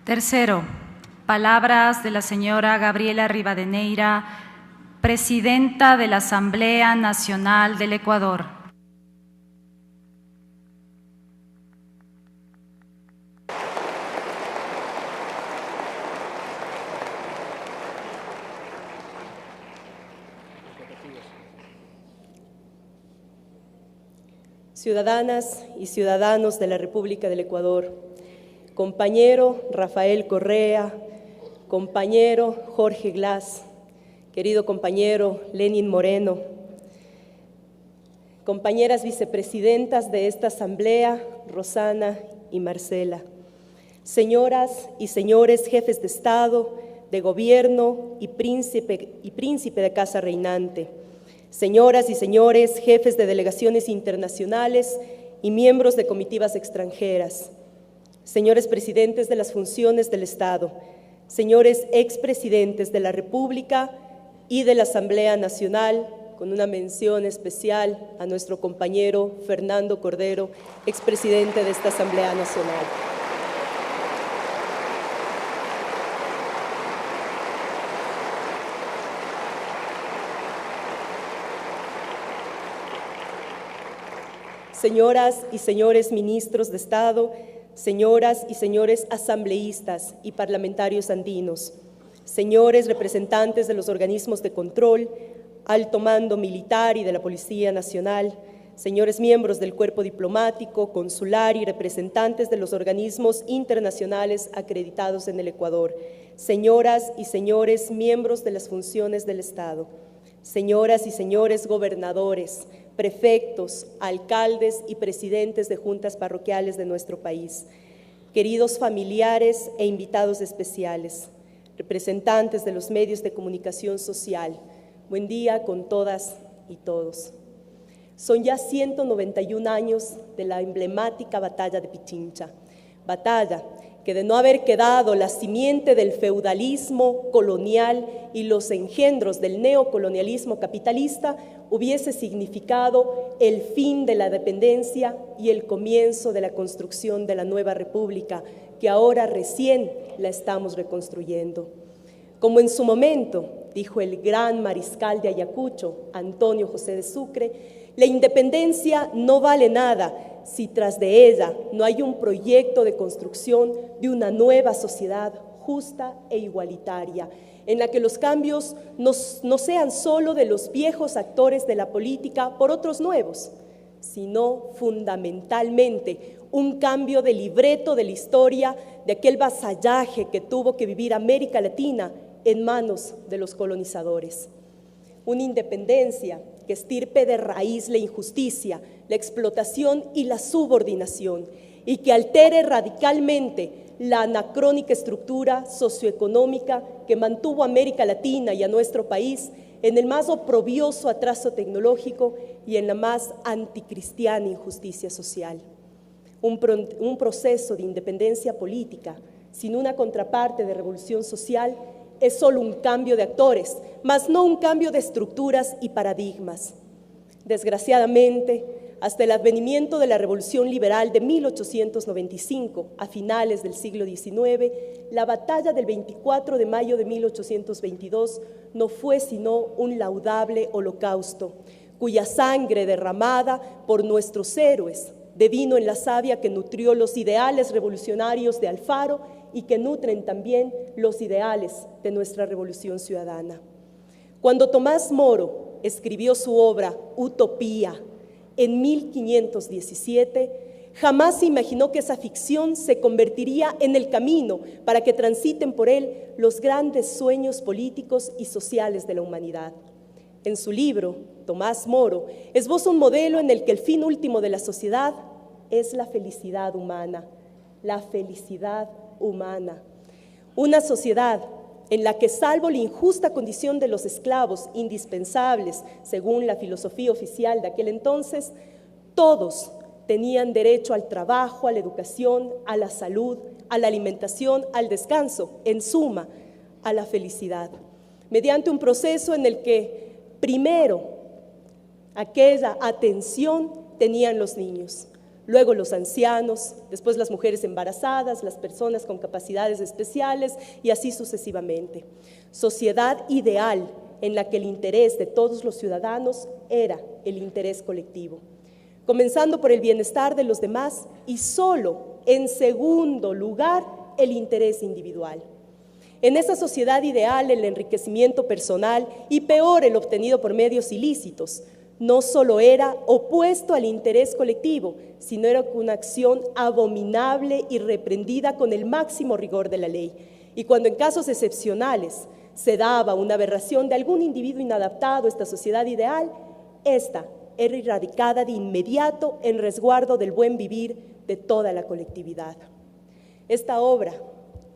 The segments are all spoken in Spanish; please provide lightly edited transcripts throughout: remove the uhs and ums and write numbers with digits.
Tercero, palabras de la señora Gabriela Rivadeneira, presidenta de la Asamblea Nacional del Ecuador. Ciudadanas y ciudadanos de la República del Ecuador, compañero Rafael Correa, compañero Jorge Glass, querido compañero Lenin Moreno, compañeras vicepresidentas de esta asamblea, Rosana y Marcela, señoras y señores jefes de Estado, de Gobierno y príncipe de Casa Reinante, señoras y señores jefes de delegaciones internacionales y miembros de comitivas extranjeras, señores presidentes de las funciones del Estado, señores expresidentes de la República y de la Asamblea Nacional, con una mención especial a nuestro compañero Fernando Cordero, expresidente de esta Asamblea Nacional. Señoras y señores ministros de Estado, señoras y señores asambleístas y parlamentarios andinos, señores representantes de los organismos de control, alto mando militar y de la Policía Nacional, señores miembros del cuerpo diplomático, consular y representantes de los organismos internacionales acreditados en el Ecuador, señoras y señores miembros de las funciones del Estado, señoras y señores gobernadores, prefectos, alcaldes y presidentes de juntas parroquiales de nuestro país, queridos familiares e invitados especiales, representantes de los medios de comunicación social, buen día con todas y todos. Son ya 191 años de la emblemática batalla de Pichincha, batalla que de no haber quedado la simiente del feudalismo colonial y los engendros del neocolonialismo capitalista, hubiese significado el fin de la dependencia y el comienzo de la construcción de la nueva república, que ahora recién la estamos reconstruyendo. Como en su momento dijo el gran mariscal de Ayacucho, Antonio José de Sucre, la independencia no vale nada si tras de ella no hay un proyecto de construcción de una nueva sociedad justa e igualitaria, en la que los cambios no sean solo de los viejos actores de la política por otros nuevos, sino fundamentalmente un cambio de libreto de la historia de aquel vasallaje que tuvo que vivir América Latina en manos de los colonizadores. Una independencia que estirpe de raíz la injusticia, la explotación y la subordinación, y que altere radicalmente la anacrónica estructura socioeconómica que mantuvo a América Latina y a nuestro país en el más oprobioso atraso tecnológico y en la más anticristiana injusticia social. Un proceso de independencia política sin una contraparte de revolución social es solo un cambio de actores, mas no un cambio de estructuras y paradigmas. Desgraciadamente, hasta el advenimiento de la Revolución Liberal de 1895, a finales del siglo XIX, la batalla del 24 de mayo de 1822 no fue sino un laudable holocausto, cuya sangre derramada por nuestros héroes devino en la savia que nutrió los ideales revolucionarios de Alfaro y que nutren también los ideales de nuestra revolución ciudadana. Cuando Tomás Moro escribió su obra Utopía en 1517, jamás se imaginó que esa ficción se convertiría en el camino para que transiten por él los grandes sueños políticos y sociales de la humanidad. En su libro, Tomás Moro esboza un modelo en el que el fin último de la sociedad es la felicidad humana, la felicidad humana. Una sociedad en la que, salvo la injusta condición de los esclavos, indispensables según la filosofía oficial de aquel entonces, todos tenían derecho al trabajo, a la educación, a la salud, a la alimentación, al descanso, en suma, a la felicidad, mediante un proceso en el que primero aquella atención tenían los niños, luego los ancianos, después las mujeres embarazadas, las personas con capacidades especiales y así sucesivamente. Sociedad ideal en la que el interés de todos los ciudadanos era el interés colectivo, comenzando por el bienestar de los demás y solo en segundo lugar el interés individual. En esa sociedad ideal, el enriquecimiento personal y peor el obtenido por medios ilícitos no solo era opuesto al interés colectivo, sino era una acción abominable y reprendida con el máximo rigor de la ley. Y cuando en casos excepcionales se daba una aberración de algún individuo inadaptado a esta sociedad ideal, esta era erradicada de inmediato en resguardo del buen vivir de toda la colectividad. Esta obra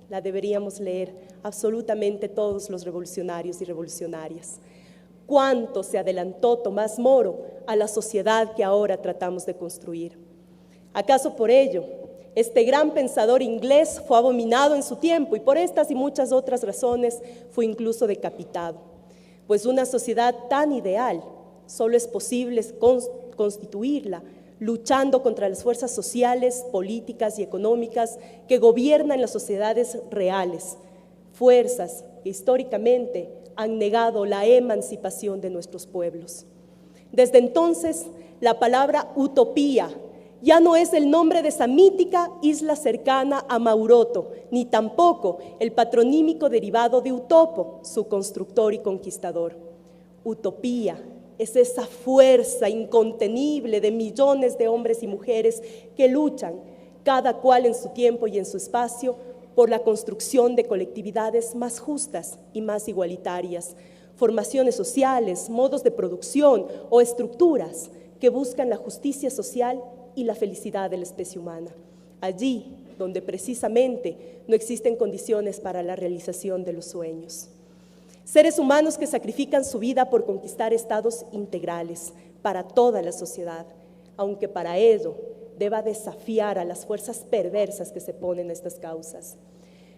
la deberíamos leer absolutamente todos los revolucionarios y revolucionarias. ¿Cuánto se adelantó Tomás Moro a la sociedad que ahora tratamos de construir? ¿Acaso por ello este gran pensador inglés fue abominado en su tiempo y por estas y muchas otras razones fue incluso decapitado? Pues una sociedad tan ideal solo es posible constituirla luchando contra las fuerzas sociales, políticas y económicas que gobiernan las sociedades reales, fuerzas que históricamente han negado la emancipación de nuestros pueblos. Desde entonces, la palabra utopía ya no es el nombre de esa mítica isla cercana a Mauroto, ni tampoco el patronímico derivado de Utopo, su constructor y conquistador. Utopía es esa fuerza incontenible de millones de hombres y mujeres que luchan, cada cual en su tiempo y en su espacio, por la construcción de colectividades más justas y más igualitarias, formaciones sociales, modos de producción o estructuras que buscan la justicia social y la felicidad de la especie humana, allí donde precisamente no existen condiciones para la realización de los sueños. Seres humanos que sacrifican su vida por conquistar estados integrales para toda la sociedad, aunque para ello deba desafiar a las fuerzas perversas que se ponen a estas causas.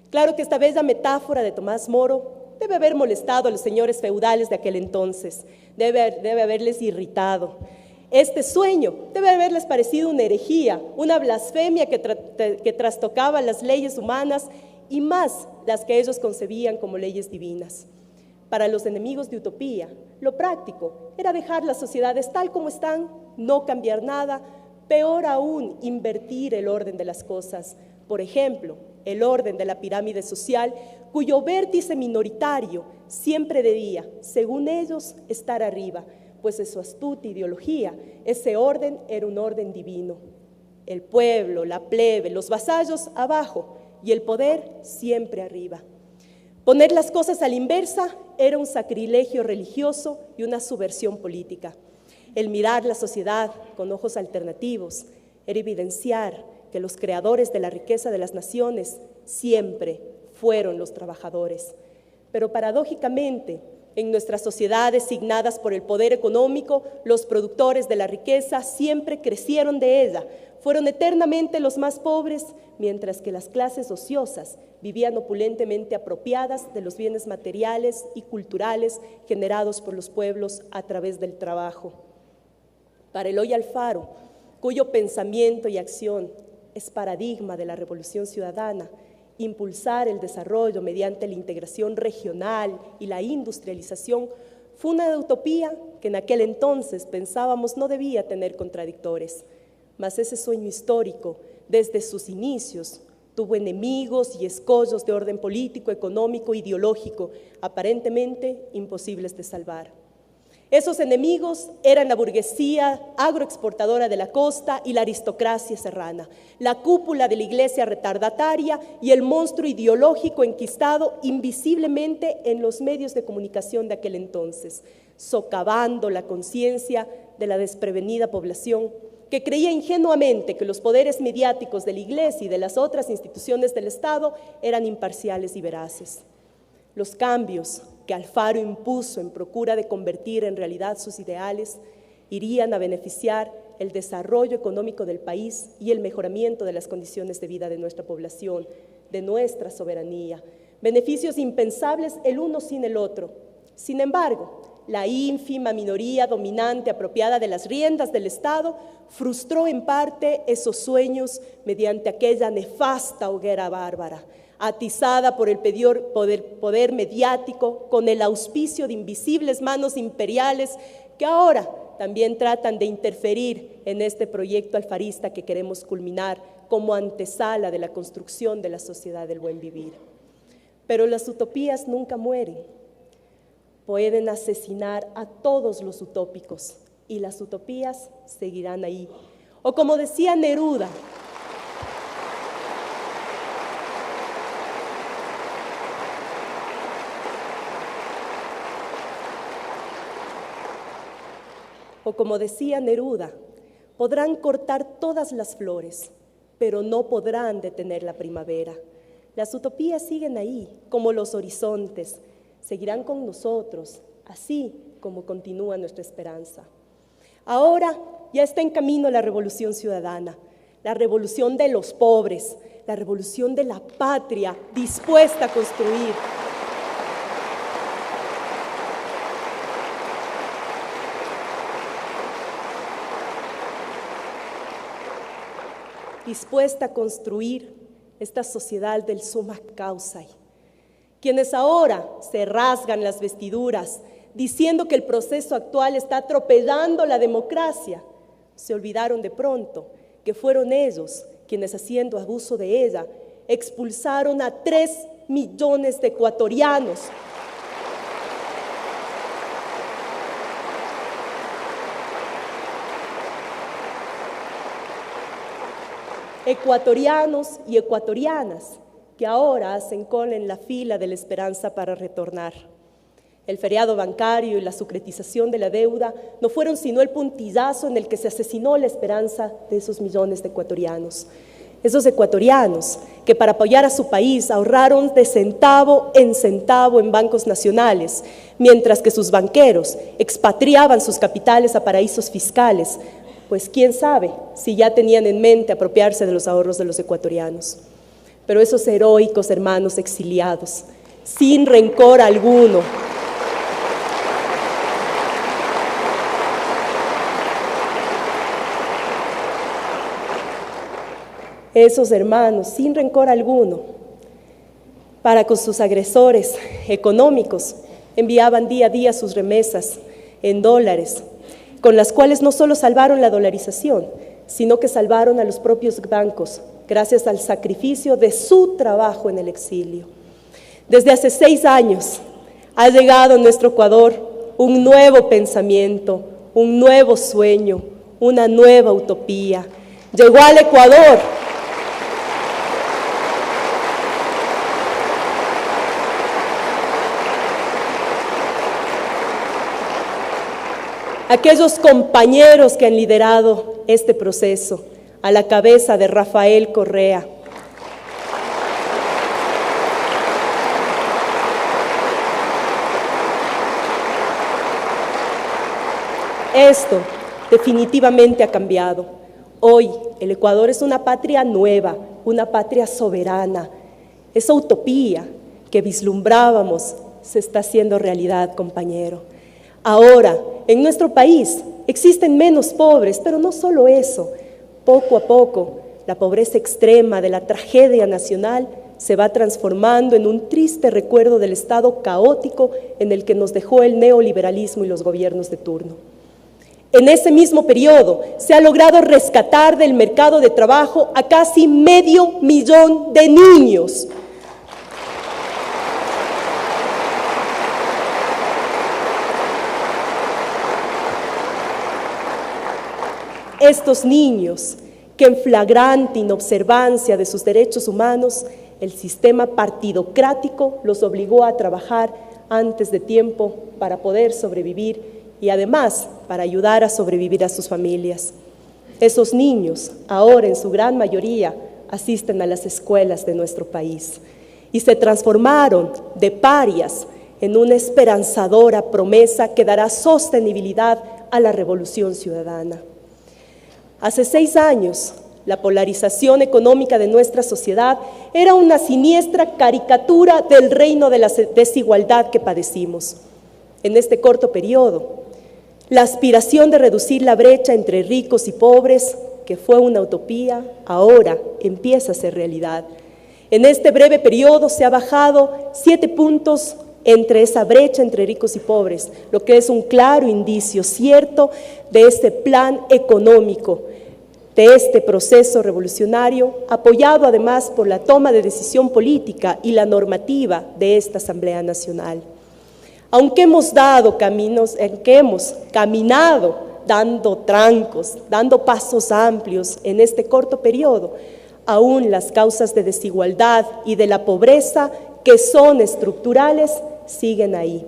Claro que esta bella metáfora de Tomás Moro debe haber molestado a los señores feudales de aquel entonces, debe haberles irritado. Este sueño debe haberles parecido una herejía, una blasfemia que trastocaba las leyes humanas y más las que ellos concebían como leyes divinas. Para los enemigos de utopía, lo práctico era dejar las sociedades tal como están, no cambiar nada, peor aún, invertir el orden de las cosas. Por ejemplo, el orden de la pirámide social, cuyo vértice minoritario siempre debía, según ellos, estar arriba, pues en su astuta ideología, ese orden era un orden divino. El pueblo, la plebe, los vasallos abajo y el poder siempre arriba. Poner las cosas a la inversa era un sacrilegio religioso y una subversión política. El mirar la sociedad con ojos alternativos era evidenciar que los creadores de la riqueza de las naciones siempre fueron los trabajadores. Pero paradójicamente, en nuestras sociedades signadas por el poder económico, los productores de la riqueza siempre crecieron de ella, fueron eternamente los más pobres, mientras que las clases ociosas vivían opulentemente apropiadas de los bienes materiales y culturales generados por los pueblos a través del trabajo. Para Eloy Alfaro, cuyo pensamiento y acción es paradigma de la revolución ciudadana, impulsar el desarrollo mediante la integración regional y la industrialización fue una utopía que en aquel entonces pensábamos no debía tener contradictores. Mas ese sueño histórico, desde sus inicios, tuvo enemigos y escollos de orden político, económico, ideológico, aparentemente imposibles de salvar. Esos enemigos eran la burguesía agroexportadora de la costa y la aristocracia serrana, la cúpula de la iglesia retardataria y el monstruo ideológico enquistado invisiblemente en los medios de comunicación de aquel entonces, socavando la conciencia de la desprevenida población que creía ingenuamente que los poderes mediáticos de la iglesia y de las otras instituciones del Estado eran imparciales y veraces. Los cambios que Alfaro impuso en procura de convertir en realidad sus ideales irían a beneficiar el desarrollo económico del país y el mejoramiento de las condiciones de vida de nuestra población, de nuestra soberanía, beneficios impensables el uno sin el otro. Sin embargo, la ínfima minoría dominante apropiada de las riendas del Estado, frustró en parte esos sueños mediante aquella nefasta hoguera bárbara, atizada por el poder mediático con el auspicio de invisibles manos imperiales que ahora también tratan de interferir en este proyecto alfarista que queremos culminar como antesala de la construcción de la sociedad del buen vivir. Pero las utopías nunca mueren. Pueden asesinar a todos los utópicos y las utopías seguirán ahí. O como decía Neruda, podrán cortar todas las flores, pero no podrán detener la primavera. Las utopías siguen ahí, como los horizontes, seguirán con nosotros, así como continúa nuestra esperanza. Ahora ya está en camino la revolución ciudadana, la revolución de los pobres, la revolución de la patria dispuesta a construir. Dispuesta a construir esta sociedad del summa causa. Quienes ahora se rasgan las vestiduras diciendo que el proceso actual está atropellando la democracia, se olvidaron de pronto que fueron ellos quienes, haciendo abuso de ella, expulsaron a 3 millones de ecuatorianos. Ecuatorianos y ecuatorianas que ahora hacen cola en la fila de la esperanza para retornar. El feriado bancario y la securitización de la deuda no fueron sino el puntillazo en el que se asesinó la esperanza de esos millones de ecuatorianos. Esos ecuatorianos que para apoyar a su país ahorraron de centavo en bancos nacionales, mientras que sus banqueros expatriaban sus capitales a paraísos fiscales, pues quién sabe si ya tenían en mente apropiarse de los ahorros de los ecuatorianos. Pero esos heroicos hermanos exiliados, sin rencor alguno, esos hermanos, sin rencor alguno, para con sus agresores económicos, enviaban día a día sus remesas en dólares, con las cuales no solo salvaron la dolarización, sino que salvaron a los propios bancos, gracias al sacrificio de su trabajo en el exilio. Desde hace 6 años ha llegado a nuestro Ecuador un nuevo pensamiento, un nuevo sueño, una nueva utopía. Llegó al Ecuador aquellos compañeros que han liderado este proceso, a la cabeza de Rafael Correa. Esto definitivamente ha cambiado. Hoy el Ecuador es una patria nueva, una patria soberana. Esa utopía que vislumbrábamos se está haciendo realidad, compañero. Ahora, en nuestro país existen menos pobres, pero no solo eso. Poco a poco, la pobreza extrema de la tragedia nacional se va transformando en un triste recuerdo del estado caótico en el que nos dejó el neoliberalismo y los gobiernos de turno. En ese mismo periodo se ha logrado rescatar del mercado de trabajo a casi 500,000 de niños. Estos niños que en flagrante inobservancia de sus derechos humanos, el sistema partidocrático los obligó a trabajar antes de tiempo para poder sobrevivir y además para ayudar a sobrevivir a sus familias. Esos niños, ahora en su gran mayoría, asisten a las escuelas de nuestro país y se transformaron de parias en una esperanzadora promesa que dará sostenibilidad a la revolución ciudadana. Hace 6 años, la polarización económica de nuestra sociedad era una siniestra caricatura del reino de la desigualdad que padecimos. en este corto periodo. La aspiración de reducir la brecha entre ricos y pobres, que fue una utopía, ahora empieza a ser realidad. En este breve periodo se ha bajado 7 puntos entre esa brecha entre ricos y pobres, lo que es un claro indicio cierto de este plan económico, de este proceso revolucionario, apoyado además por la toma de decisión política y la normativa de esta Asamblea Nacional. Aunque hemos dado caminos, aunque hemos caminado dando trancos, dando pasos amplios en este corto periodo, aún las causas de desigualdad y de la pobreza, que son estructurales, siguen ahí.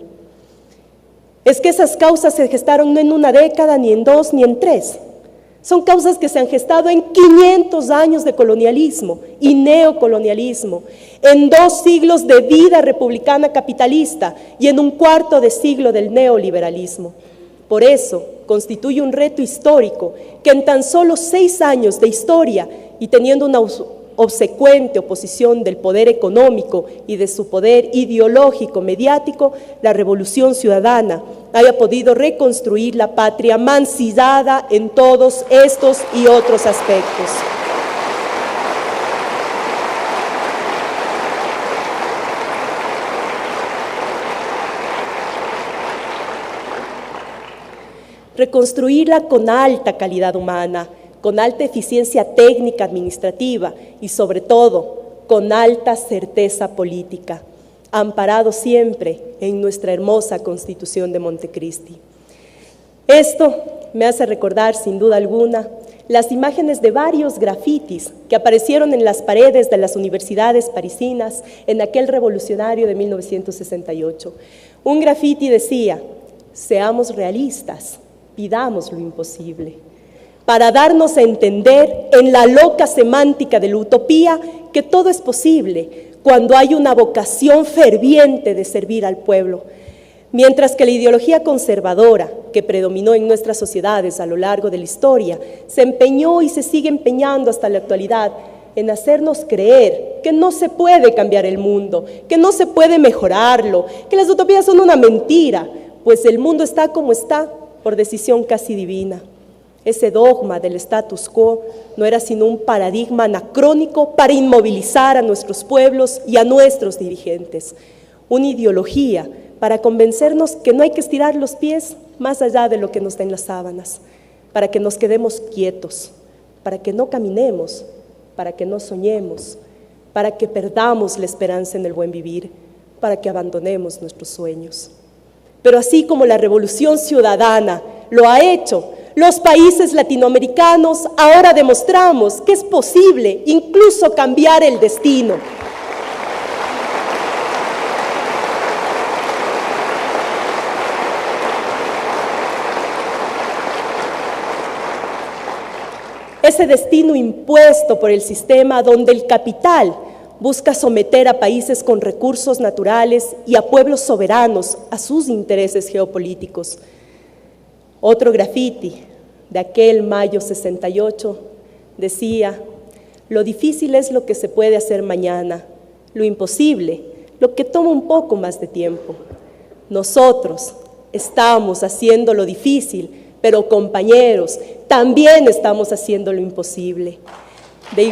Es que esas causas se gestaron no en una década, ni en 2, ni en 3. Son causas que se han gestado en 500 años de colonialismo y neocolonialismo, en 2 siglos de vida republicana capitalista y en un cuarto de siglo del neoliberalismo. Por eso constituye un reto histórico que en tan solo 6 años de historia y teniendo una obsecuente oposición del poder económico y de su poder ideológico mediático, la revolución ciudadana haya podido reconstruir la patria mancillada en todos estos y otros aspectos. Reconstruirla con alta calidad humana, con alta eficiencia técnica administrativa y sobre todo con alta certeza política, amparado siempre en nuestra hermosa Constitución de Montecristi. Esto me hace recordar sin duda alguna las imágenes de varios grafitis que aparecieron en las paredes de las universidades parisinas en aquel revolucionario de 1968. Un grafiti decía: seamos realistas, pidamos lo imposible, para darnos a entender en la loca semántica de la utopía que todo es posible cuando hay una vocación ferviente de servir al pueblo. Mientras que la ideología conservadora que predominó en nuestras sociedades a lo largo de la historia se empeñó y se sigue empeñando hasta la actualidad en hacernos creer que no se puede cambiar el mundo, que no se puede mejorarlo, que las utopías son una mentira, pues el mundo está como está por decisión casi divina. Ese dogma del status quo no era sino un paradigma anacrónico para inmovilizar a nuestros pueblos y a nuestros dirigentes. Una ideología para convencernos que no hay que estirar los pies más allá de lo que nos den las sábanas, para que nos quedemos quietos, para que no caminemos, para que no soñemos, para que perdamos la esperanza en el buen vivir, para que abandonemos nuestros sueños. Pero así como la revolución ciudadana lo ha hecho, los países latinoamericanos ahora demostramos que es posible incluso cambiar el destino. Ese destino impuesto por el sistema donde el capital busca someter a países con recursos naturales y a pueblos soberanos a sus intereses geopolíticos. Otro grafiti de aquel mayo 68 decía: lo difícil es lo que se puede hacer mañana, lo imposible, lo que toma un poco más de tiempo. Nosotros estamos haciendo lo difícil, pero compañeros, también estamos haciendo lo imposible. De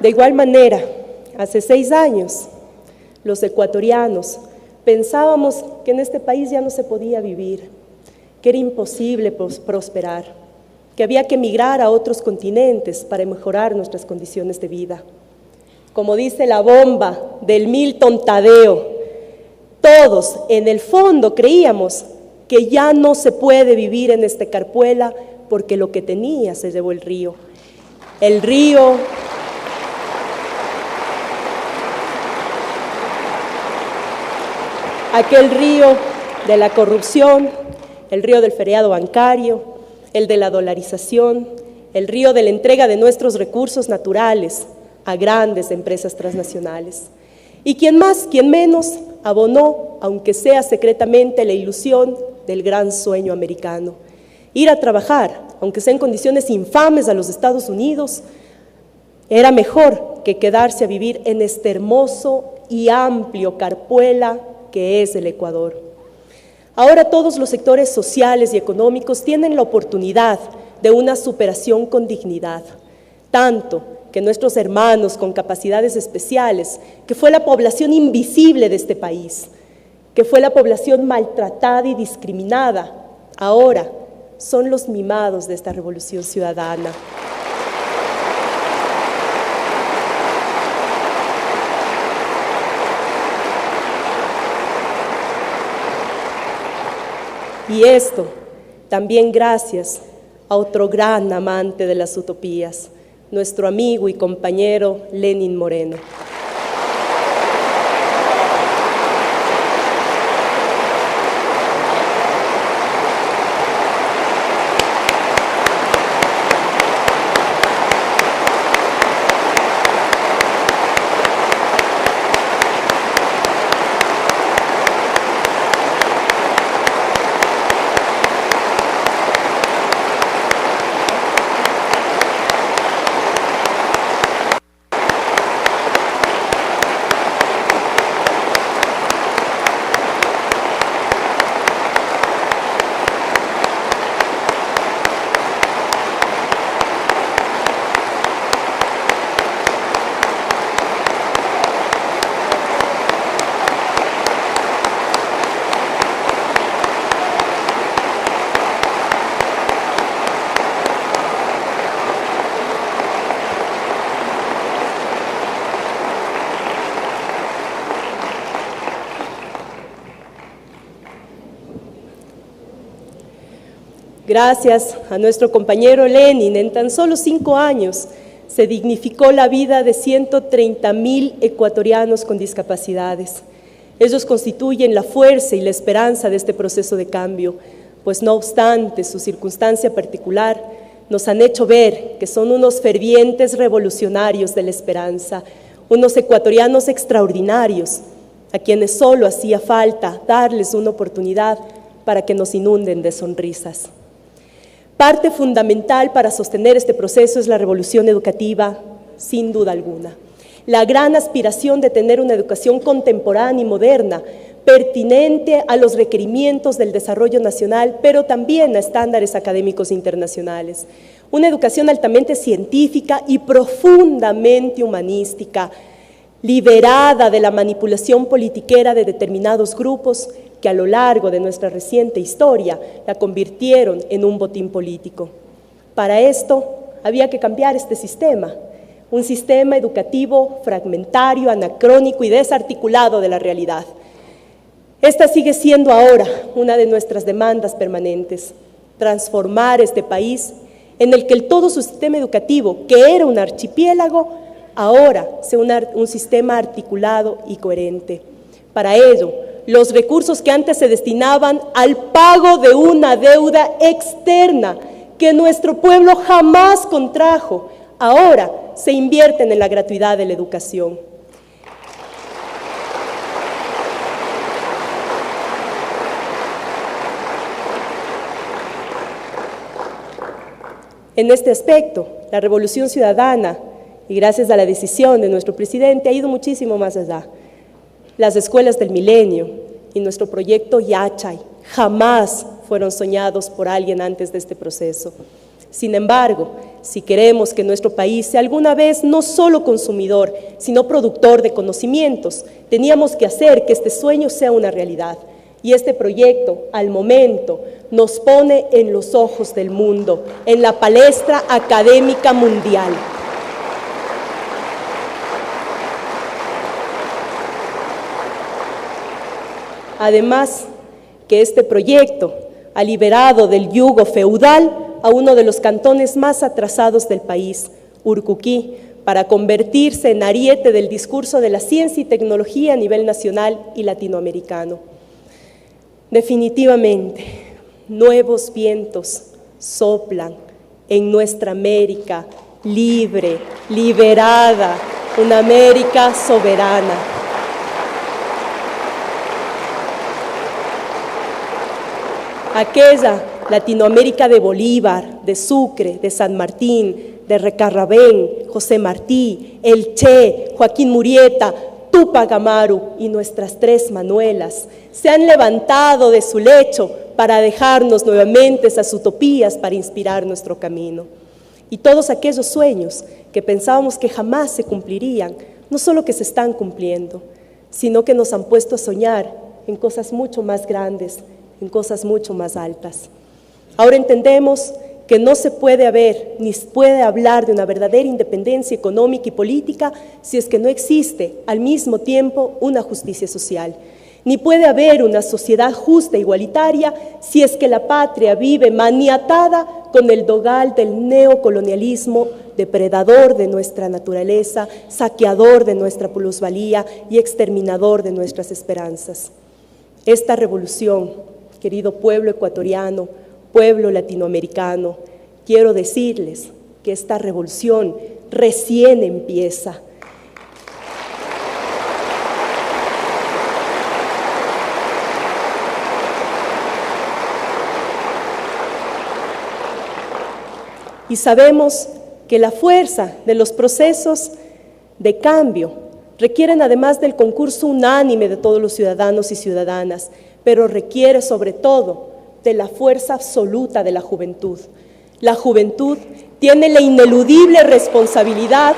igual manera, hace 6 años, los ecuatorianos pensábamos que en este país ya no se podía vivir, que era imposible prosperar, que había que emigrar a otros continentes para mejorar nuestras condiciones de vida. Como dice la bomba del Milton Tadeo, todos en el fondo creíamos que ya no se puede vivir en esta carpuela porque lo que tenía se llevó el río. El río aquel río de la corrupción, el río del feriado bancario, el de la dolarización, el río de la entrega de nuestros recursos naturales a grandes empresas transnacionales. Y quien más, quien menos, abonó, aunque sea secretamente, la ilusión del gran sueño americano. Ir a trabajar, aunque sea en condiciones infames, a los Estados Unidos, Era mejor que quedarse a vivir en este hermoso y amplio carpuela que es el Ecuador. Ahora todos los sectores sociales y económicos tienen la oportunidad de una superación con dignidad, tanto que nuestros hermanos con capacidades especiales, que fue la población invisible de este país, que fue la población maltratada y discriminada, ahora son los mimados de esta revolución ciudadana. Y esto también gracias a otro gran amante de las utopías, nuestro amigo y compañero Lenín Moreno. Gracias a nuestro compañero Lenín, en tan solo 5 años se dignificó la vida de 130.000 ecuatorianos con discapacidades. Ellos constituyen la fuerza y la esperanza de este proceso de cambio, pues no obstante su circunstancia particular, nos han hecho ver que son unos fervientes revolucionarios de la esperanza, unos ecuatorianos extraordinarios, a quienes solo hacía falta darles una oportunidad para que nos inunden de sonrisas. Parte fundamental para sostener este proceso es la revolución educativa, sin duda alguna. La gran aspiración de tener una educación contemporánea y moderna, pertinente a los requerimientos del desarrollo nacional, pero también a estándares académicos internacionales. Una educación altamente científica y profundamente humanística, liberada de la manipulación politiquera de determinados grupos que a lo largo de nuestra reciente historia la convirtieron en un botín político. Para esto había que cambiar este sistema, un sistema educativo fragmentario, anacrónico y desarticulado de la realidad. Esta sigue siendo ahora una de nuestras demandas permanentes, transformar este país en el que todo su sistema educativo, que era un archipiélago, ahora sea un sistema articulado y coherente. Para ello, los recursos que antes se destinaban al pago de una deuda externa que nuestro pueblo jamás contrajo, ahora se invierten en la gratuidad de la educación. En este aspecto, la revolución ciudadana, y gracias a la decisión de nuestro presidente, ha ido muchísimo más allá. Las escuelas del milenio y nuestro proyecto Yachay jamás fueron soñados por alguien antes de este proceso. Sin embargo, si queremos que nuestro país sea alguna vez no solo consumidor, sino productor de conocimientos, teníamos que hacer que este sueño sea una realidad. Y este proyecto, al momento, nos pone en los ojos del mundo, en la palestra académica mundial. Además, que este proyecto ha liberado del yugo feudal a uno de los cantones más atrasados del país, Urcuquí, para convertirse en ariete del discurso de la ciencia y tecnología a nivel nacional y latinoamericano. Definitivamente, nuevos vientos soplan en nuestra América libre, liberada, una América soberana. Aquella Latinoamérica de Bolívar, de Sucre, de San Martín, de Recarrabén, José Martí, El Che, Joaquín Murieta, Túpac Amaru y nuestras 3 Manuelas se han levantado de su lecho para dejarnos nuevamente esas utopías para inspirar nuestro camino. Y todos aquellos sueños que pensábamos que jamás se cumplirían, no solo que se están cumpliendo, sino que nos han puesto a soñar en cosas mucho más grandes, en cosas mucho más altas. Ahora entendemos que no se puede haber ni puede hablar de una verdadera independencia económica y política si es que no existe al mismo tiempo una justicia social. Ni puede haber una sociedad justa e igualitaria si es que la patria vive maniatada con el dogal del neocolonialismo, depredador de nuestra naturaleza, saqueador de nuestra plusvalía y exterminador de nuestras esperanzas. Esta revolución, querido pueblo ecuatoriano, pueblo latinoamericano, quiero decirles que esta revolución recién empieza. Y sabemos que la fuerza de los procesos de cambio requieren además del concurso unánime de todos los ciudadanos y ciudadanas, pero requiere sobre todo de la fuerza absoluta de la juventud. La juventud tiene la ineludible responsabilidad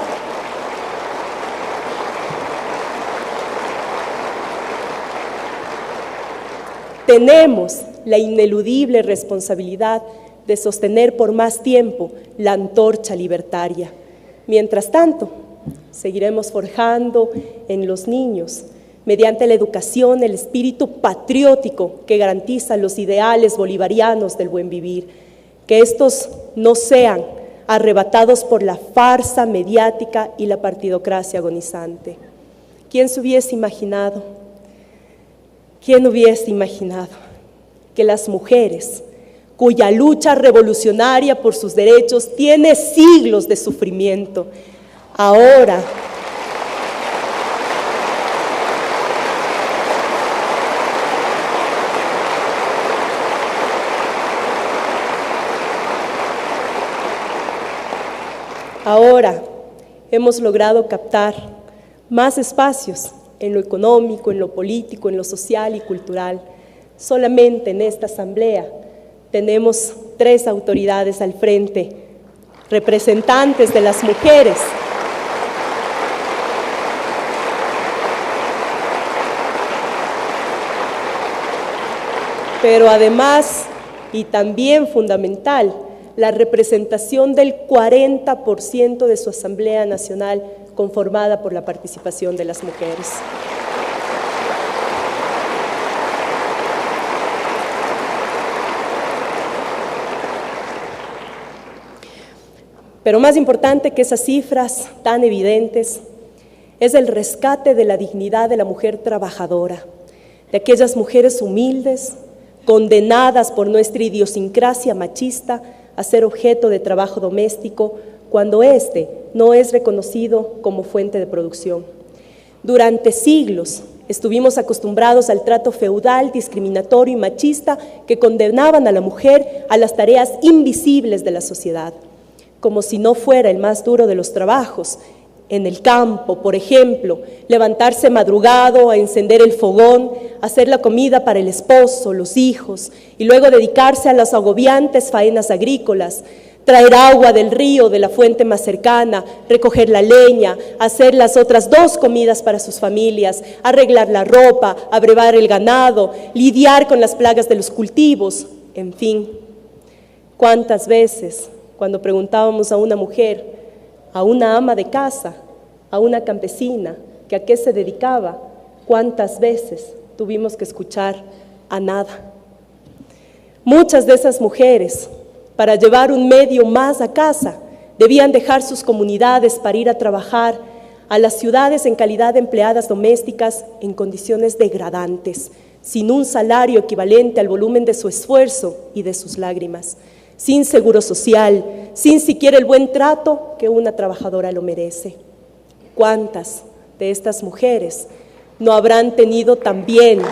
tenemos la ineludible responsabilidad de sostener por más tiempo la antorcha libertaria. Mientras tanto, seguiremos forjando en los niños, mediante la educación, el espíritu patriótico que garantiza los ideales bolivarianos del buen vivir, que estos no sean arrebatados por la farsa mediática y la partidocracia agonizante. ¿Quién se hubiese imaginado? ¿Quién hubiese imaginado que las mujeres, cuya lucha revolucionaria por sus derechos tiene siglos de sufrimiento, ahora hemos logrado captar más espacios en lo económico, en lo político, en lo social y cultural? Solamente en esta asamblea tenemos 3 autoridades al frente, representantes de las mujeres. Pero además, y también fundamental, la representación del 40% de su Asamblea Nacional conformada por la participación de las mujeres. Pero más importante que esas cifras tan evidentes es el rescate de la dignidad de la mujer trabajadora, de aquellas mujeres humildes, condenadas por nuestra idiosincrasia machista a ser objeto de trabajo doméstico cuando éste no es reconocido como fuente de producción. Durante siglos estuvimos acostumbrados al trato feudal, discriminatorio y machista que condenaban a la mujer a las tareas invisibles de la sociedad, como si no fuera el más duro de los trabajos. En el campo, por ejemplo, levantarse madrugado a encender el fogón, hacer la comida para el esposo, los hijos, y luego dedicarse a las agobiantes faenas agrícolas, traer agua del río, de la fuente más cercana, recoger la leña, hacer las otras 2 comidas para sus familias, arreglar la ropa, abrevar el ganado, lidiar con las plagas de los cultivos, en fin. ¿Cuántas veces, cuando preguntábamos a una mujer, a una ama de casa, a una campesina, que a qué se dedicaba, cuántas veces tuvimos que escuchar a nada? Muchas de esas mujeres, para llevar un medio más a casa, debían dejar sus comunidades para ir a trabajar a las ciudades en calidad de empleadas domésticas en condiciones degradantes, sin un salario equivalente al volumen de su esfuerzo y de sus lágrimas, sin seguro social, sin siquiera el buen trato que una trabajadora lo merece. ¿Cuántas de estas mujeres no habrán tenido también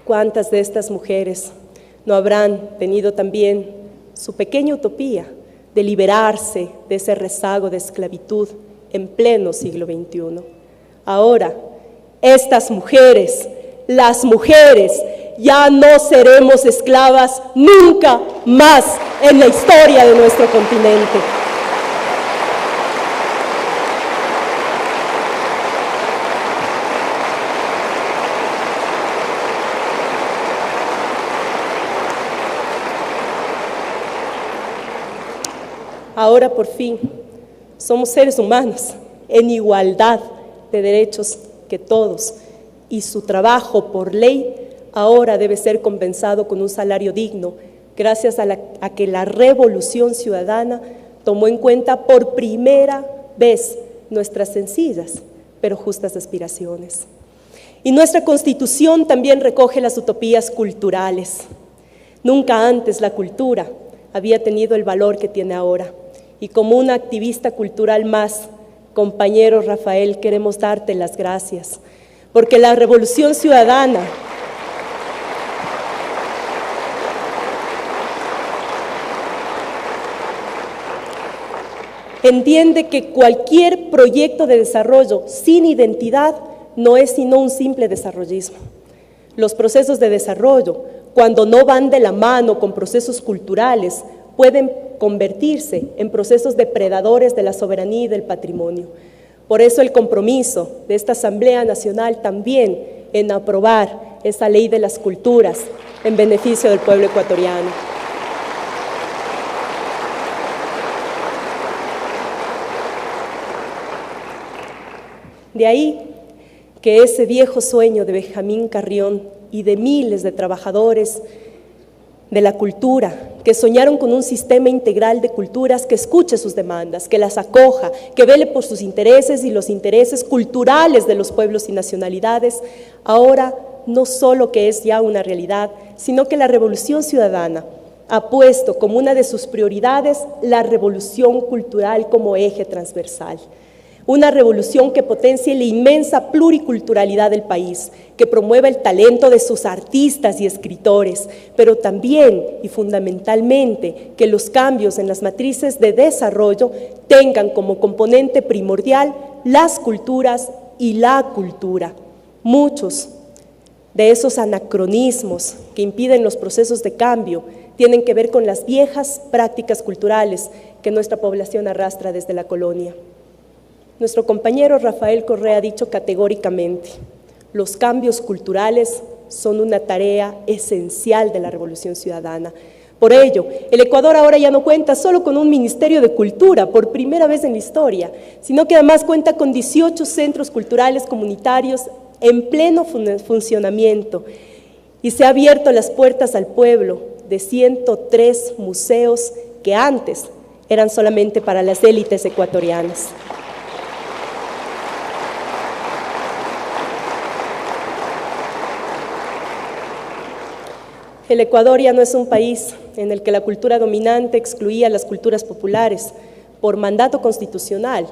¿Cuántas de estas mujeres no habrán tenido también su pequeña utopía de liberarse de ese rezago de esclavitud en pleno siglo XXI? Ahora, estas mujeres, las mujeres, ya no seremos esclavas nunca más en la historia de nuestro continente. Ahora por fin somos seres humanos en igualdad de derechos que todos, y su trabajo por ley ahora debe ser compensado con un salario digno, gracias a que la Revolución Ciudadana tomó en cuenta por primera vez nuestras sencillas pero justas aspiraciones. Y nuestra Constitución también recoge las utopías culturales. Nunca antes la cultura había tenido el valor que tiene ahora. Y como una activista cultural más, compañero Rafael, queremos darte las gracias, porque la Revolución Ciudadana entiende que cualquier proyecto de desarrollo sin identidad no es sino un simple desarrollismo. Los procesos de desarrollo, cuando no van de la mano con procesos culturales, pueden convertirse en procesos depredadores de la soberanía y del patrimonio. Por eso el compromiso de esta Asamblea Nacional también en aprobar esa ley de las culturas en beneficio del pueblo ecuatoriano. De ahí que ese viejo sueño de Benjamín Carrión y de miles de trabajadores de la cultura que soñaron con un sistema integral de culturas que escuche sus demandas, que las acoja, que vele por sus intereses y los intereses culturales de los pueblos y nacionalidades, ahora no solo que es ya una realidad, sino que la Revolución Ciudadana ha puesto como una de sus prioridades la revolución cultural como eje transversal. Una revolución que potencie la inmensa pluriculturalidad del país, que promueva el talento de sus artistas y escritores, pero también y fundamentalmente que los cambios en las matrices de desarrollo tengan como componente primordial las culturas y la cultura. Muchos de esos anacronismos que impiden los procesos de cambio tienen que ver con las viejas prácticas culturales que nuestra población arrastra desde la colonia. Nuestro compañero Rafael Correa ha dicho categóricamente, los cambios culturales son una tarea esencial de la Revolución Ciudadana. Por ello, el Ecuador ahora ya no cuenta solo con un Ministerio de Cultura, por primera vez en la historia, sino que además cuenta con 18 centros culturales comunitarios en pleno funcionamiento, y se ha abierto las puertas al pueblo de 103 museos que antes eran solamente para las élites ecuatorianas. El Ecuador ya no es un país en el que la cultura dominante excluía a las culturas populares por mandato constitucional.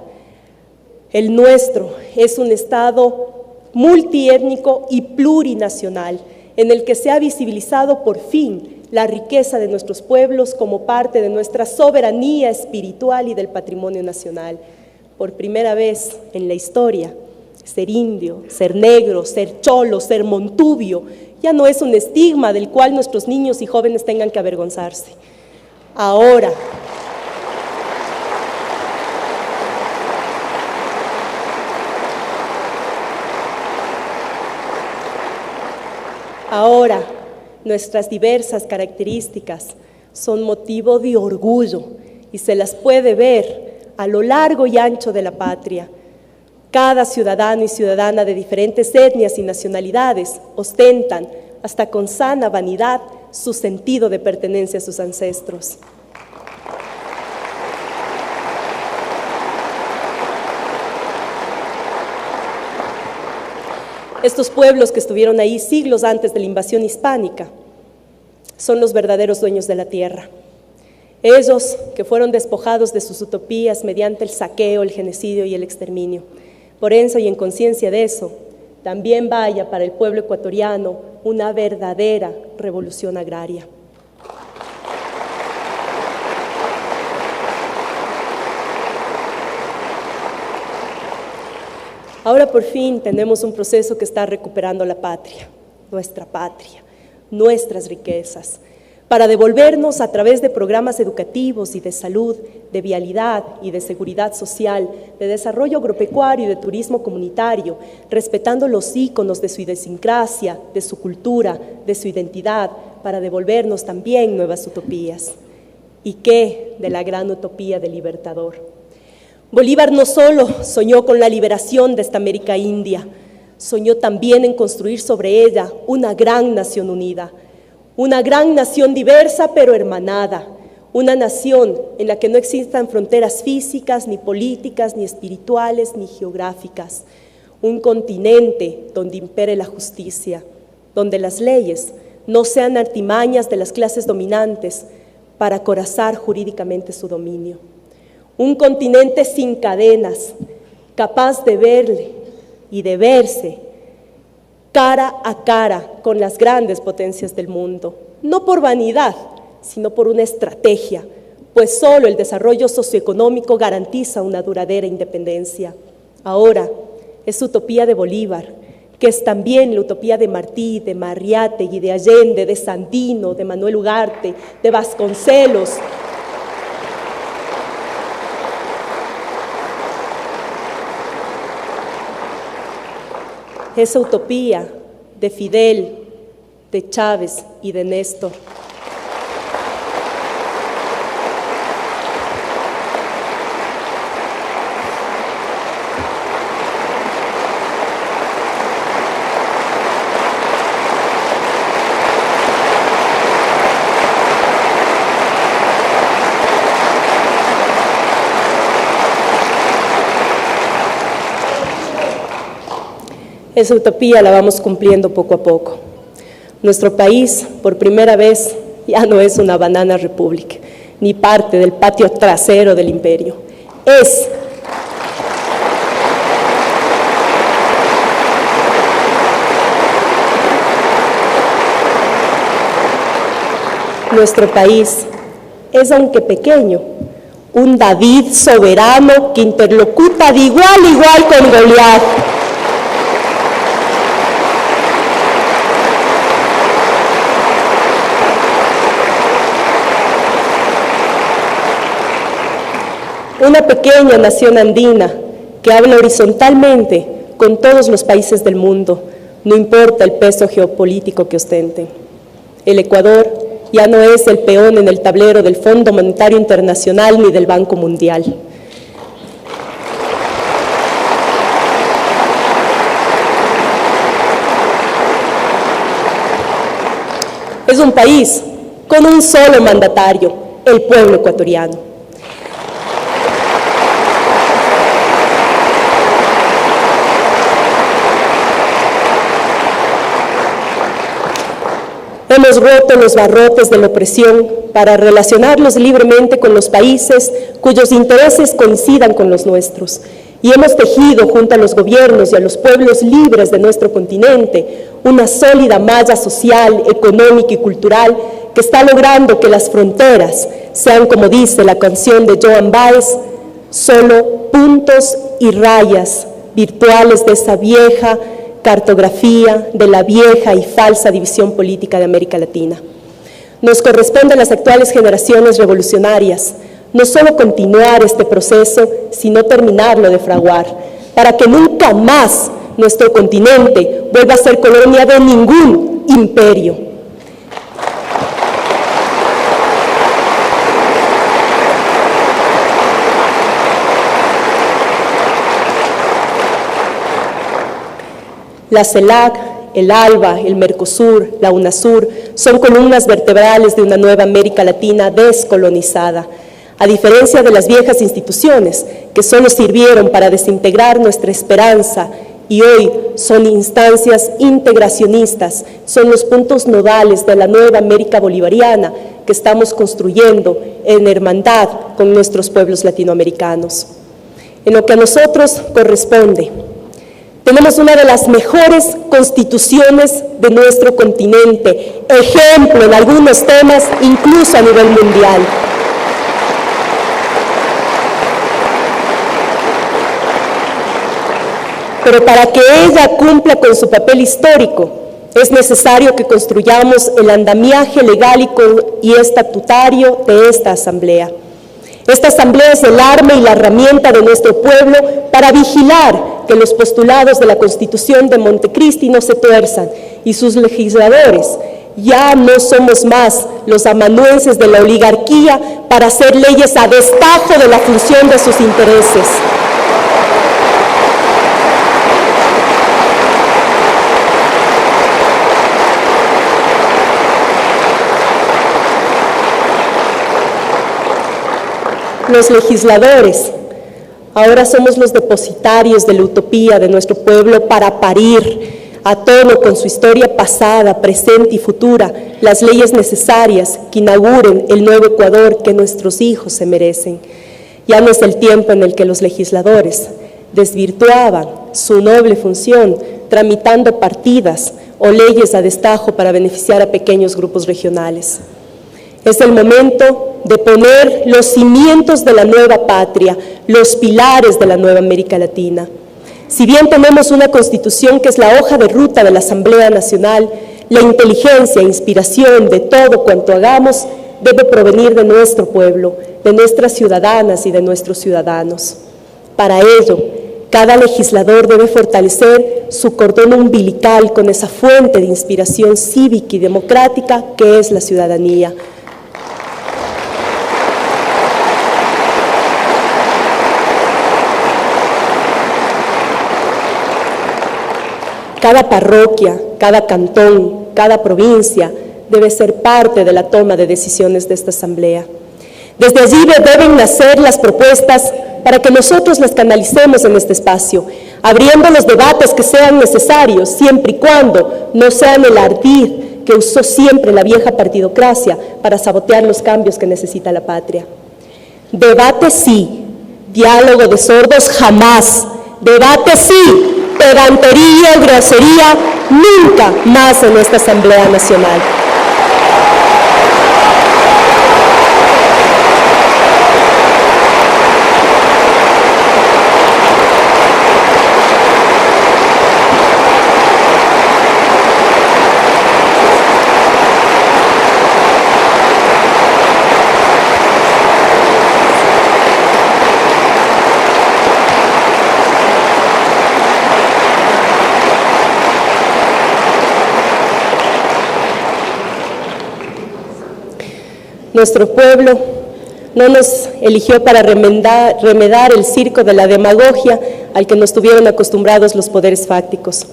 El nuestro es un Estado multiétnico y plurinacional, en el que se ha visibilizado por fin la riqueza de nuestros pueblos como parte de nuestra soberanía espiritual y del patrimonio nacional. Por primera vez en la historia, ser indio, ser negro, ser cholo, ser montubio, ya no es un estigma del cual nuestros niños y jóvenes tengan que avergonzarse. Ahora, nuestras diversas características son motivo de orgullo y se las puede ver a lo largo y ancho de la patria. Cada ciudadano y ciudadana de diferentes etnias y nacionalidades ostentan, hasta con sana vanidad, su sentido de pertenencia a sus ancestros. Estos pueblos que estuvieron ahí siglos antes de la invasión hispánica son los verdaderos dueños de la tierra. Ellos que fueron despojados de sus utopías mediante el saqueo, el genocidio y el exterminio. Por eso y en conciencia de eso, también vaya para el pueblo ecuatoriano una verdadera revolución agraria. Ahora por fin tenemos un proceso que está recuperando la patria, nuestras riquezas, para devolvernos a través de programas educativos y de salud, de vialidad y de seguridad social, de desarrollo agropecuario y de turismo comunitario, respetando los íconos de su idiosincrasia, de su cultura, de su identidad, para devolvernos también nuevas utopías. ¿Y qué de la gran utopía del Libertador? Bolívar no solo soñó con la liberación de esta América India, soñó también en construir sobre ella una gran nación unida, una gran nación diversa pero hermanada, una nación en la que no existan fronteras físicas, ni políticas, ni espirituales, ni geográficas, un continente donde impere la justicia, donde las leyes no sean artimañas de las clases dominantes para acorazar jurídicamente su dominio. Un continente sin cadenas, capaz de verle y de verse cara a cara con las grandes potencias del mundo, no por vanidad, sino por una estrategia, pues solo el desarrollo socioeconómico garantiza una duradera independencia. Ahora es utopía de Bolívar, que es también la utopía de Martí, de Marriátegui, de Allende, de Sandino, de Manuel Ugarte, de Vasconcelos, esa utopía de Fidel, de Chávez y de Néstor. Esa utopía la vamos cumpliendo poco a poco. Nuestro país, por primera vez, ya no es una banana república, ni parte del patio trasero del imperio. Nuestro país es, aunque pequeño, un David soberano que interlocuta de igual a igual con Goliat. Una pequeña nación andina que habla horizontalmente con todos los países del mundo, no importa el peso geopolítico que ostente. El Ecuador ya no es el peón en el tablero del Fondo Monetario Internacional ni del Banco Mundial. Es un país con un solo mandatario, el pueblo ecuatoriano. Hemos roto los barrotes de la opresión para relacionarnos libremente con los países cuyos intereses coincidan con los nuestros. Y hemos tejido junto a los gobiernos y a los pueblos libres de nuestro continente una sólida malla social, económica y cultural que está logrando que las fronteras sean, como dice la canción de Joan Baez, solo puntos y rayas virtuales de esa vieja cartografía, de la vieja y falsa división política de América Latina. Nos corresponde a las actuales generaciones revolucionarias no solo continuar este proceso, sino terminarlo de fraguar, para que nunca más nuestro continente vuelva a ser colonia de ningún imperio. La CELAC, el ALBA, el Mercosur, la UNASUR son columnas vertebrales de una nueva América Latina descolonizada, a diferencia de las viejas instituciones que solo sirvieron para desintegrar nuestra esperanza y hoy son instancias integracionistas, son los puntos nodales de la nueva América bolivariana que estamos construyendo en hermandad con nuestros pueblos latinoamericanos. En lo que a nosotros corresponde, Tenemos una de las mejores constituciones de nuestro continente, ejemplo en algunos temas, incluso a nivel mundial. Pero para que ella cumpla con su papel histórico, es necesario que construyamos el andamiaje legal y estatutario de esta Asamblea. Esta Asamblea es el arma y la herramienta de nuestro pueblo para vigilar que los postulados de la Constitución de Montecristi no se tuerzan y sus legisladores ya no somos más los amanuenses de la oligarquía para hacer leyes a destajo de la función de sus intereses. Los legisladores ahora somos los depositarios de la utopía de nuestro pueblo para parir, a tono con su historia pasada, presente y futura, las leyes necesarias que inauguren el nuevo Ecuador que nuestros hijos se merecen. Ya no es el tiempo en el que los legisladores desvirtuaban su noble función tramitando partidas o leyes a destajo para beneficiar a pequeños grupos regionales. Es el momento de poner los cimientos de la nueva patria, los pilares de la nueva América Latina. Si bien tenemos una Constitución que es la hoja de ruta de la Asamblea Nacional, la inteligencia e inspiración de todo cuanto hagamos debe provenir de nuestro pueblo, de nuestras ciudadanas y de nuestros ciudadanos. Para ello, cada legislador debe fortalecer su cordón umbilical con esa fuente de inspiración cívica y democrática que es la ciudadanía. Cada parroquia, cada cantón, cada provincia debe ser parte de la toma de decisiones de esta Asamblea. Desde allí deben nacer las propuestas para que nosotros las canalicemos en este espacio, abriendo los debates que sean necesarios, siempre y cuando no sean el ardid que usó siempre la vieja partidocracia para sabotear los cambios que necesita la patria. Debate sí, diálogo de sordos jamás. Debate sí, pedantería y grosería nunca más en esta Asamblea Nacional. Nuestro pueblo no nos eligió para remedar el circo de la demagogia al que nos tuvieron acostumbrados los poderes fácticos.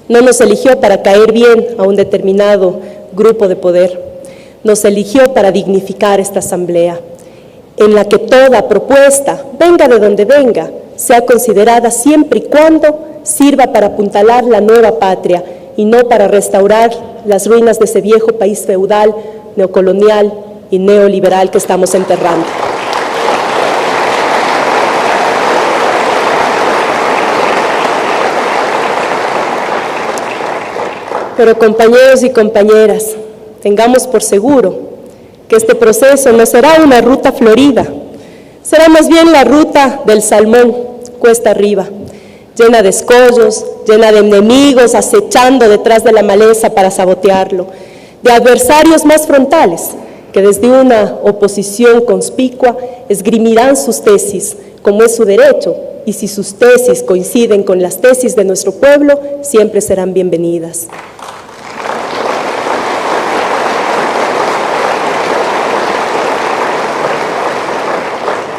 No nos eligió para caer bien a un determinado grupo de poder. Nos eligió para dignificar esta Asamblea, en la que toda propuesta, venga de donde venga, sea considerada siempre y cuando sirva para apuntalar la nueva patria y no para restaurar las ruinas de ese viejo país feudal, neocolonial y neoliberal que estamos enterrando. Pero compañeros y compañeras, tengamos por seguro que este proceso no será una ruta florida, será más bien la ruta del salmón, cuesta arriba, llena de escollos, llena de enemigos acechando detrás de la maleza para sabotearlo, de adversarios más frontales, que desde una oposición conspicua esgrimirán sus tesis, como es su derecho, y si sus tesis coinciden con las tesis de nuestro pueblo, siempre serán bienvenidas.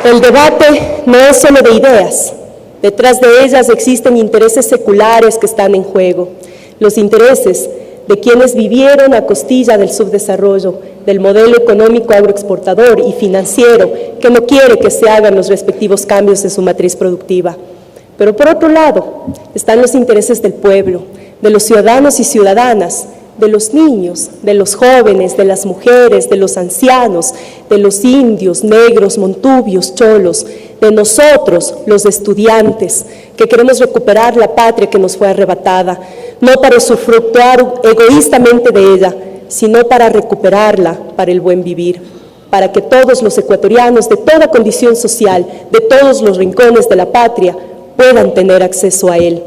El debate no es solo de ideas, detrás de ellas existen intereses seculares que están en juego, los intereses de quienes vivieron a costilla del subdesarrollo, del modelo económico agroexportador y financiero que no quiere que se hagan los respectivos cambios en su matriz productiva. Pero por otro lado, están los intereses del pueblo, de los ciudadanos y ciudadanas, de los niños, de los jóvenes, de las mujeres, de los ancianos, de los indios, negros, montubios, cholos, de nosotros, los estudiantes, que queremos recuperar la patria que nos fue arrebatada, no para usufructuar egoístamente de ella, sino para recuperarla para el buen vivir, para que todos los ecuatorianos de toda condición social, de todos los rincones de la patria, puedan tener acceso a él,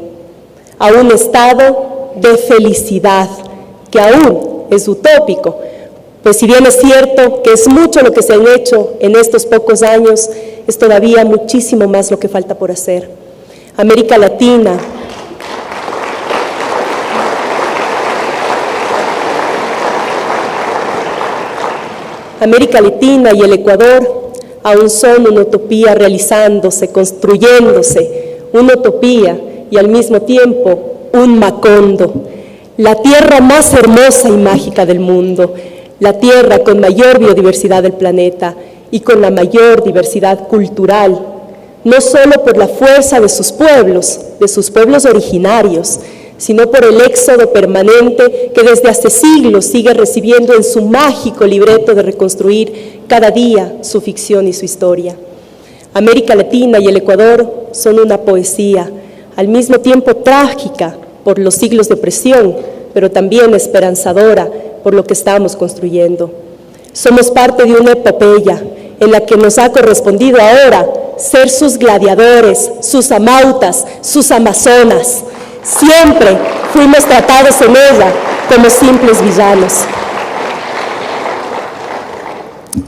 a un estado de felicidad que aún es utópico, pues si bien es cierto que es mucho lo que se han hecho en estos pocos años, es todavía muchísimo más lo que falta por hacer. América Latina y el Ecuador aún son una utopía realizándose, construyéndose, una utopía y al mismo tiempo un Macondo, la tierra más hermosa y mágica del mundo, la tierra con mayor biodiversidad del planeta y con la mayor diversidad cultural, no solo por la fuerza de sus pueblos originarios, sino por el éxodo permanente que desde hace siglos sigue recibiendo en su mágico libreto de reconstruir cada día su ficción y su historia. América Latina y el Ecuador son una poesía, al mismo tiempo trágica por los siglos de opresión, pero también esperanzadora por lo que estamos construyendo. Somos parte de una epopeya en la que nos ha correspondido ahora ser sus gladiadores, sus amautas, sus amazonas. Siempre fuimos tratados en ella como simples villanos.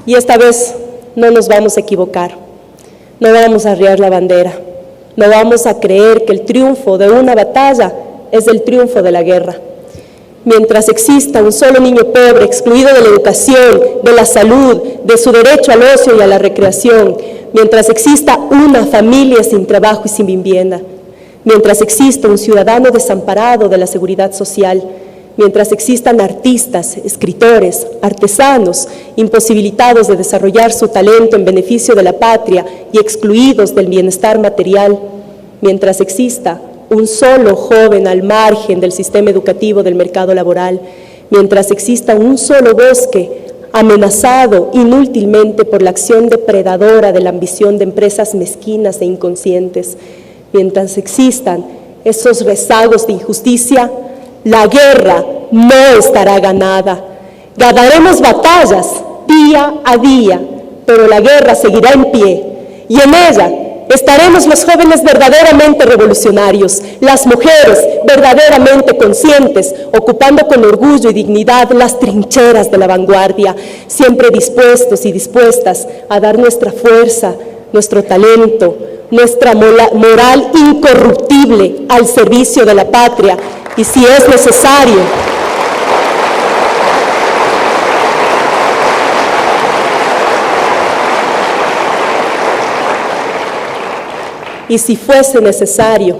Y esta vez no nos vamos a equivocar, no vamos a arriar la bandera, no vamos a creer que el triunfo de una batalla es el triunfo de la guerra. Mientras exista un solo niño pobre, excluido de la educación, de la salud, de su derecho al ocio y a la recreación, mientras exista una familia sin trabajo y sin vivienda, mientras exista un ciudadano desamparado de la seguridad social, mientras existan artistas, escritores, artesanos, imposibilitados de desarrollar su talento en beneficio de la patria y excluidos del bienestar material, mientras exista un solo joven al margen del sistema educativo del mercado laboral, mientras exista un solo bosque amenazado inútilmente por la acción depredadora de la ambición de empresas mezquinas e inconscientes, mientras existan esos rezagos de injusticia, la guerra no estará ganada. Ganaremos batallas día a día, pero la guerra seguirá en pie y en ella estaremos los jóvenes verdaderamente revolucionarios, las mujeres verdaderamente conscientes, ocupando con orgullo y dignidad las trincheras de la vanguardia, siempre dispuestos y dispuestas a dar nuestra fuerza, nuestro talento, nuestra moral incorruptible al servicio de la patria y si es necesario, y si fuese necesario,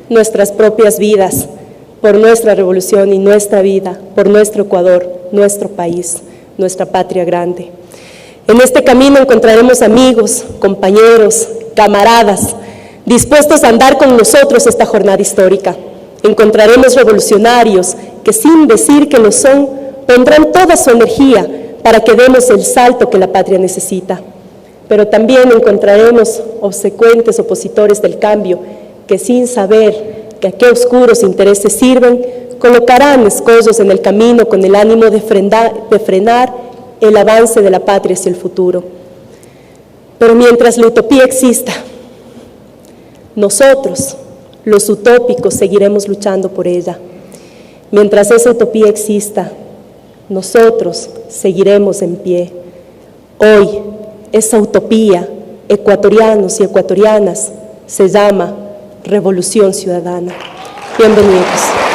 nuestras propias vidas por nuestra revolución y nuestra vida, por nuestro Ecuador, nuestro país, nuestra patria grande. En este camino encontraremos amigos, compañeros, camaradas, dispuestos a andar con nosotros esta jornada histórica. Encontraremos revolucionarios que, sin decir que lo son, pondrán toda su energía para que demos el salto que la patria necesita. Pero también encontraremos obsecuentes opositores del cambio que, sin saber que a qué oscuros intereses sirven, colocarán escollos en el camino con el ánimo de frenar el avance de la patria hacia el futuro. Pero mientras la utopía exista, nosotros, los utópicos, seguiremos luchando por ella. Mientras esa utopía exista, nosotros seguiremos en pie. Hoy, esa utopía, ecuatorianos y ecuatorianas, se llama Revolución Ciudadana. Bienvenidos.